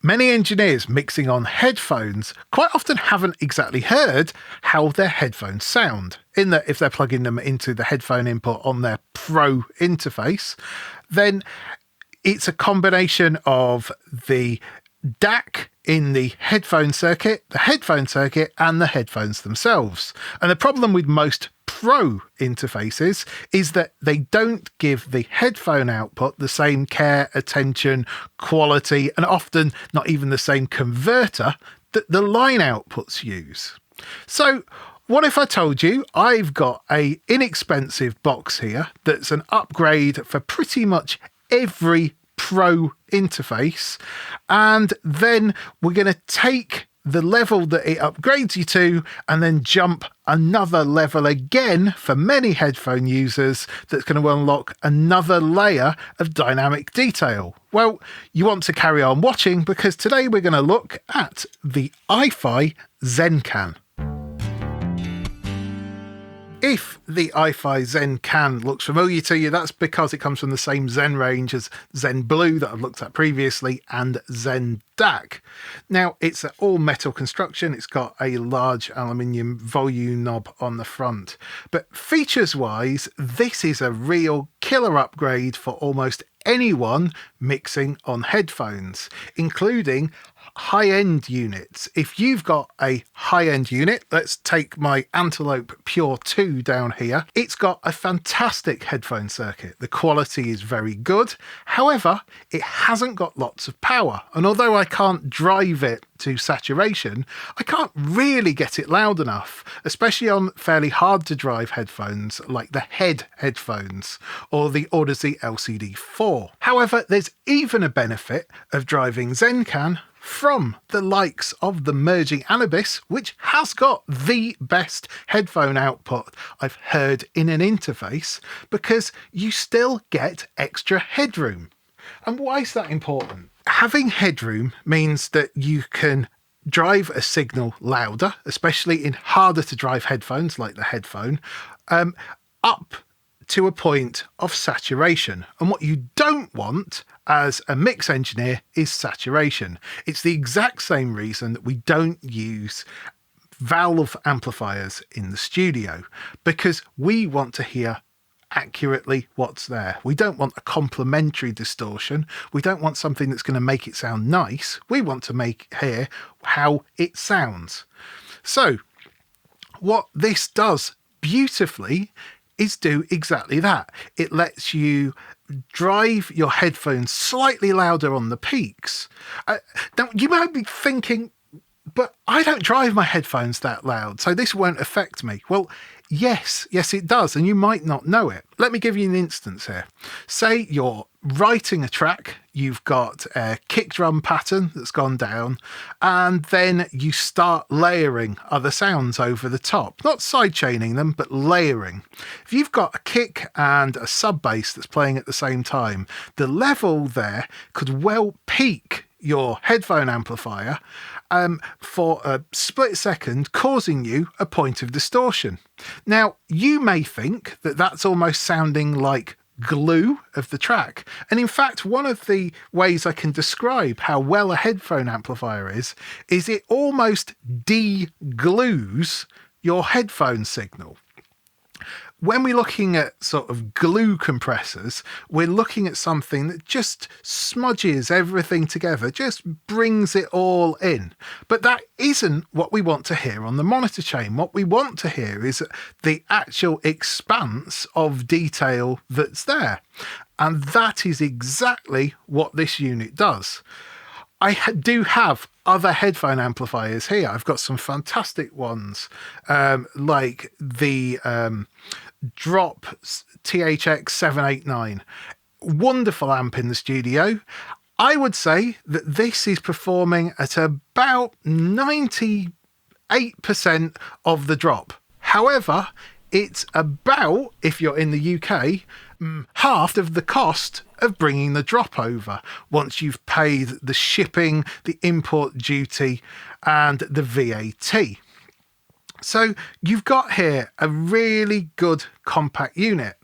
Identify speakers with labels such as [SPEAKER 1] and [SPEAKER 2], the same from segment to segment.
[SPEAKER 1] Many engineers mixing on headphones quite often haven't exactly heard how their headphones sound, in that if they're plugging them into the headphone input on their Pro interface, then it's a combination of the DAC in the headphone circuit, and the headphones themselves. And the problem with most Pro interfaces is that they don't give the headphone output the same care, attention, quality, and often not even the same converter that the line outputs use. So what if I told you I've got a inexpensive box here that's an upgrade for pretty much every Pro interface, and then we're going to take the level that it upgrades you to and then jump another level again for many headphone users that's going to unlock another layer of dynamic detail? Well, you want to carry on watching, because today we're going to look at the iFi ZenCan. If the iFi ZenCan looks familiar to you, that's because it comes from the same Zen range as Zen Blue that I've looked at previously and Zen DAC. Now, it's an all-metal construction. It's got a large aluminium volume knob on the front. But features-wise, this is a real killer upgrade for almost anyone mixing on headphones, including high-end units. If you've got a high-end unit, let's take my Antelope Pure 2 down here. It's got a fantastic headphone circuit. The quality is very good. However, it hasn't got lots of power. And although I can't drive it to saturation, I can't really get it loud enough, especially on fairly hard to drive headphones like the headphones or the Audeze LCD4. However, there's even a benefit of driving ZenCan from the likes of the Merging Anubis, which has got the best headphone output I've heard in an interface, because you still get extra headroom. And why is that important? Having headroom means that you can drive a signal louder, especially in harder to drive headphones like the headphone, up to a point of saturation. And what you don't want as a mix engineer is saturation. It's the exact same reason that we don't use valve amplifiers in the studio, because we want to hear accurately what's there. We don't want a complementary distortion. We don't want something that's going to make it sound nice. We want to hear how it sounds. So what this does beautifully is do exactly that. It lets you drive your headphones slightly louder on the peaks. Now, you might be thinking, but I don't drive my headphones that loud, so this won't affect me. Well, yes, it does, and you might not know it. Let me give you an instance here. Say you're writing a track, you've got a kick drum pattern that's gone down, and then you start layering other sounds over the top. Not sidechaining them, but layering. If you've got a kick and a sub bass that's playing at the same time, the level there could well peak your headphone amplifier for a split second, causing you a point of distortion. Now, you may think that that's almost sounding like glue of the track. And in fact, one of the ways I can describe how well a headphone amplifier is it almost de-glues your headphone signal. When we're looking at sort of glue compressors, we're looking at something that just smudges everything together, just brings it all in. But that isn't what we want to hear on the monitor chain. What we want to hear is the actual expanse of detail that's there. And that is exactly what this unit does. I do have other headphone amplifiers here. I've got some fantastic ones, like the Drop THX 789. Wonderful amp in the studio. I would say that this is performing at about 98% of the drop. However, it's about, if you're in the UK, half of the cost of bringing the drop over once you've paid the shipping, the import duty, and the VAT. So you've got here a really good compact unit.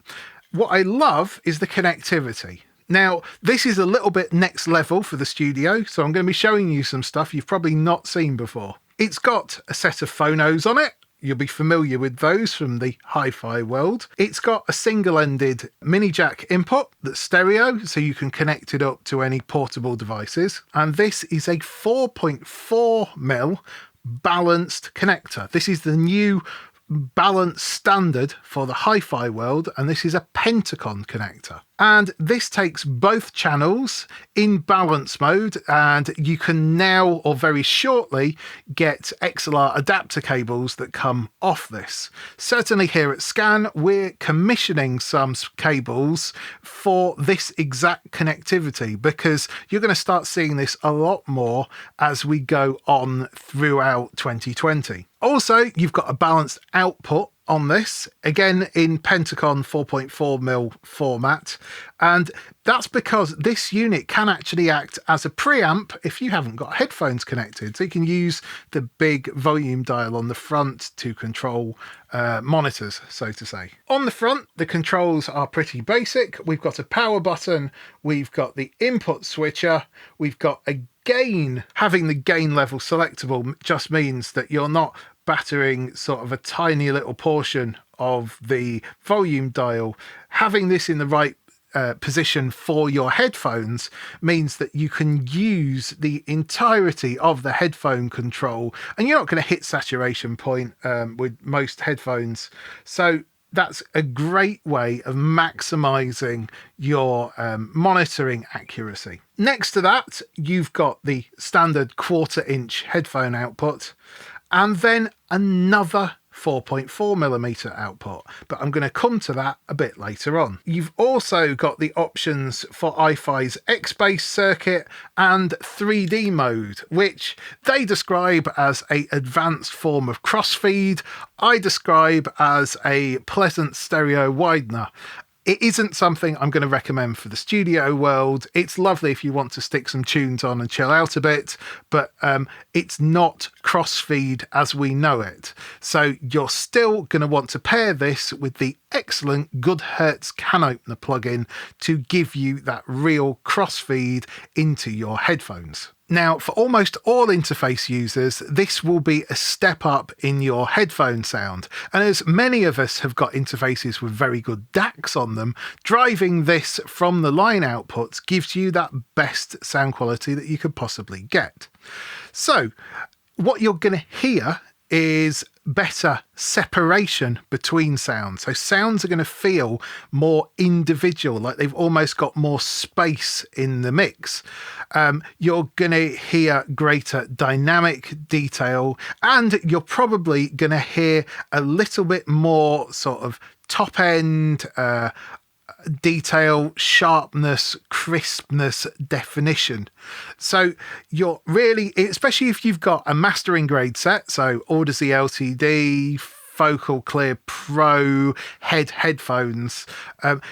[SPEAKER 1] What I love is the connectivity. Now, this is a little bit next level for the studio, so I'm going to be showing you some stuff you've probably not seen before. It's got a set of phonos on it. You'll be familiar with those from the hi-fi world. It's got a single-ended mini jack input that's stereo, so you can connect it up to any portable devices. And this is a 4.4mm balanced connector. This is the new balanced standard for the hi-fi world, and this is a Pentacon connector. And this takes both channels in balance mode, and you can now, or very shortly, get XLR adapter cables that come off this. Certainly here at Scan, we're commissioning some cables for this exact connectivity, because you're going to start seeing this a lot more as we go on throughout 2020. Also, you've got a balanced output on this, again in Pentacon 4.4mm format, and that's because this unit can actually act as a preamp if you haven't got headphones connected. So you can use the big volume dial on the front to control monitors, so to say. On the front, the controls are pretty basic. We've got a power button, we've got the input switcher, we've got a gain. Having the gain level selectable just means that you're not battering sort of a tiny little portion of the volume dial. Having this in the right position for your headphones means that you can use the entirety of the headphone control, and you're not going to hit saturation point with most headphones. So that's a great way of maximizing your monitoring accuracy. Next to that, you've got the standard 1/4" headphone output, and then another 4.4mm output, but I'm going to come to that a bit later on. You've also got the options for iFi's X-Base circuit and 3D mode, which they describe as an advanced form of crossfeed. I describe as a pleasant stereo widener. It isn't something I'm going to recommend for the studio world. It's lovely if you want to stick some tunes on and chill out a bit, but it's not crossfeed as we know it. So you're still going to want to pair this with the excellent Goodhertz can opener plugin to give you that real crossfeed into your headphones. Now, for almost all interface users, this will be a step up in your headphone sound. And as many of us have got interfaces with very good DACs on them, driving this from the line outputs gives you that best sound quality that you could possibly get. So what you're going to hear is better separation between sounds. So sounds are going to feel more individual, like they've almost got more space in the mix. You're going to hear greater dynamic detail, and you're probably going to hear a little bit more sort of top end detail, sharpness, crispness, definition. So you're really, especially if you've got a mastering grade set, so Audacity LTD, Focal Clear Pro headphones,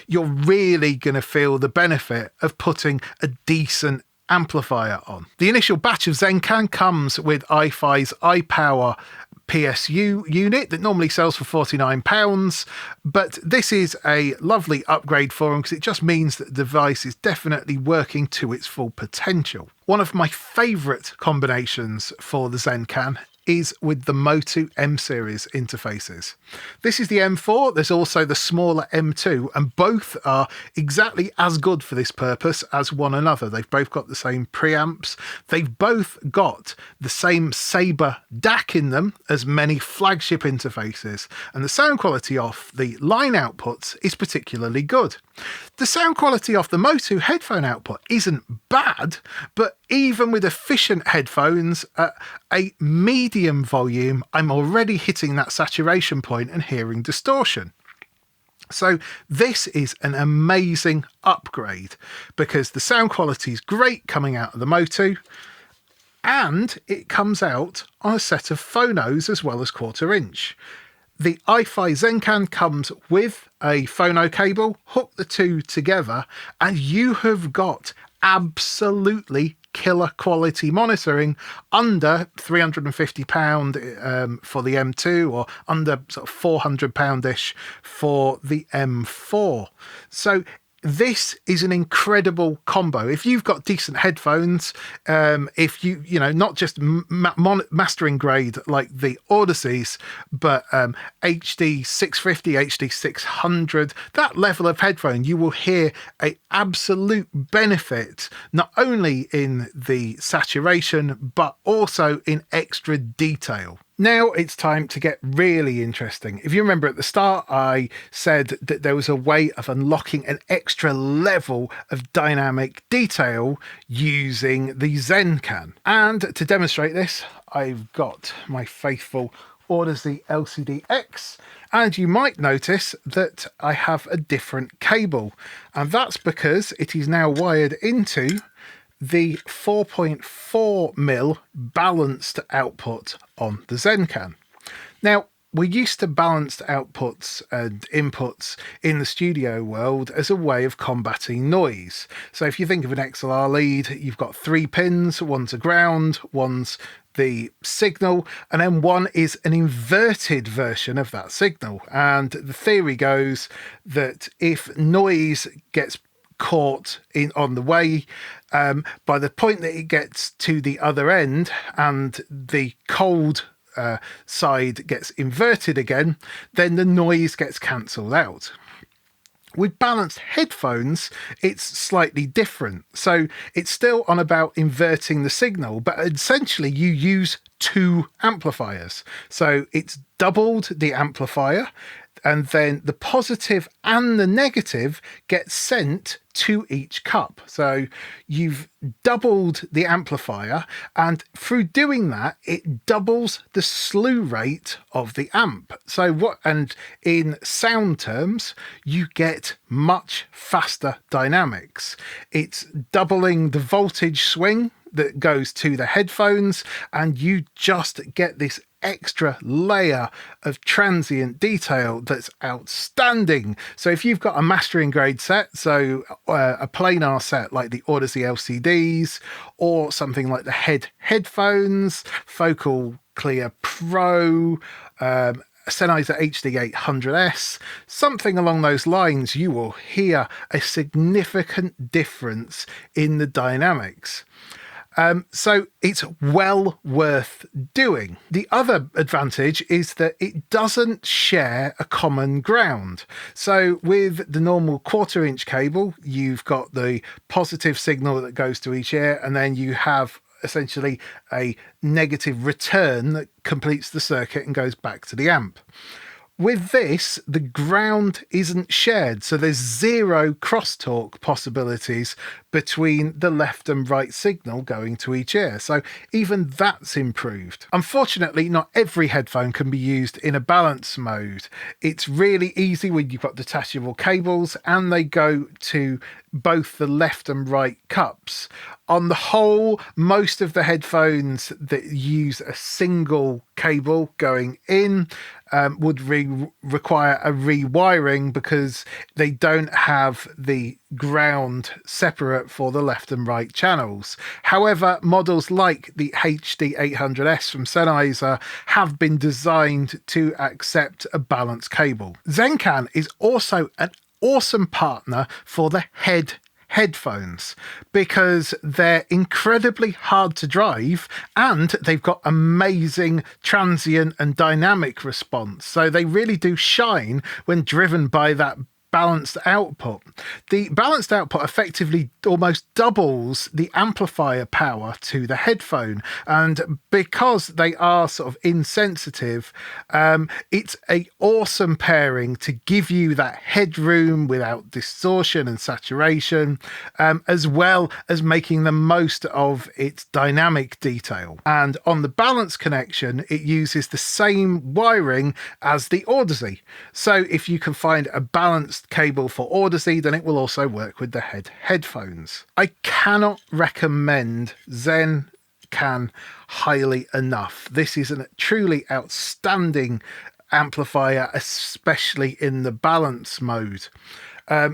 [SPEAKER 1] you're really going to feel the benefit of putting a decent amplifier on. The initial batch of Zencan comes with iFi's iPower PSU unit that normally sells for £49, but this is a lovely upgrade for them because it just means that the device is definitely working to its full potential. One of my favourite combinations for the Zencan is with the Motu M series interfaces. This is the M4, there's also the smaller M2, and both are exactly as good for this purpose as one another. They've both got the same preamps, they've both got the same Sabre DAC in them as many flagship interfaces, and the sound quality off the line outputs is particularly good. The sound quality off the Motu headphone output isn't bad, but even with efficient headphones at a medium volume, I'm already hitting that saturation point and hearing distortion. So this is an amazing upgrade because the sound quality is great coming out of the Motu, and it comes out on a set of phonos as well as 1/4". The iFi Zencan comes with a phono cable, hook the two together, and you have got absolutely killer quality monitoring under £350 for the M2 or under sort of £400-ish for the M4. So this is an incredible combo. If you've got decent headphones, if you know, not just mastering grade like the Audacies, but HD 650, HD 600, that level of headphone, you will hear a absolute benefit, not only in the saturation, but also in extra detail. Now it's time to get really interesting. If you remember at the start, I said that there was a way of unlocking an extra level of dynamic detail using the Zen can. And to demonstrate this, I've got my faithful Audacity LCD-X, and you might notice that I have a different cable, and that's because it is now wired into the 4.4mm balanced output on the Zen can. Now, we're used to balanced outputs and inputs in the studio world as a way of combating noise. So if you think of an XLR lead, you've got 3 pins, one's a ground, one's the signal, and then one is an inverted version of that signal. And the theory goes that if noise gets caught in on the way, by the point that it gets to the other end and the cold side gets inverted again, then the noise gets cancelled out. With balanced headphones, it's slightly different. So it's still on about inverting the signal, but essentially you use 2 amplifiers. So it's doubled the amplifier, and then the positive and the negative get sent to each cup. So you've doubled the amplifier, and through doing that, it doubles the slew rate of the amp. And in sound terms, you get much faster dynamics. It's doubling the voltage swing that goes to the headphones, and you just get this extra layer of transient detail that's outstanding. So if you've got a mastering grade set, so a planar set like the Audacity LCDs, or something like the headphones, Focal Clear Pro, Sennheiser HD800S, something along those lines, you will hear a significant difference in the dynamics. So it's well worth doing. The other advantage is that it doesn't share a common ground. So with the normal 1/4-inch cable, you've got the positive signal that goes to each ear, and then you have essentially a negative return that completes the circuit and goes back to the amp. With this, the ground isn't shared, so there's 0 crosstalk possibilities between the left and right signal going to each ear. So even that's improved. Unfortunately, not every headphone can be used in a balance mode. It's really easy when you've got detachable cables and they go to both the left and right cups. On the whole, most of the headphones that use a single cable going in would require a rewiring because they don't have the ground separate for the left and right channels. However, models like the HD800S from Sennheiser have been designed to accept a balanced cable. Zencan is also an awesome partner for the headphones because they're incredibly hard to drive and they've got amazing transient and dynamic response. So they really do shine when driven by that balanced output. The balanced output effectively almost doubles the amplifier power to the headphone, and because they are sort of insensitive, it's an awesome pairing to give you that headroom without distortion and saturation, as well as making the most of its dynamic detail. And on the balance connection, it uses the same wiring as the Audacity. So if you can find a balanced cable for Audacity, then it will also work with the headphones. I cannot recommend Zencan highly enough. This is a truly outstanding amplifier, especially in the balance mode.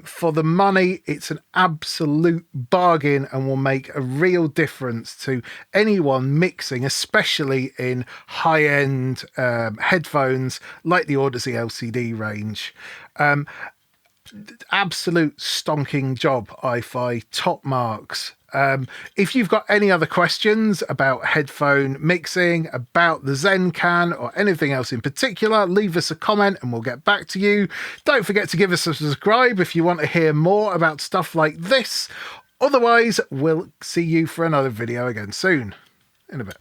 [SPEAKER 1] For the money, it's an absolute bargain and will make a real difference to anyone mixing, especially in high-end headphones like the Audacity LCD range. Absolute stonking job, iFi. Top marks. If you've got any other questions about headphone mixing, about the Zen Can, or anything else in particular, leave us a comment and we'll get back to you. Don't forget to give us a subscribe if you want to hear more about stuff like this. Otherwise, we'll see you for another video again soon. In a bit.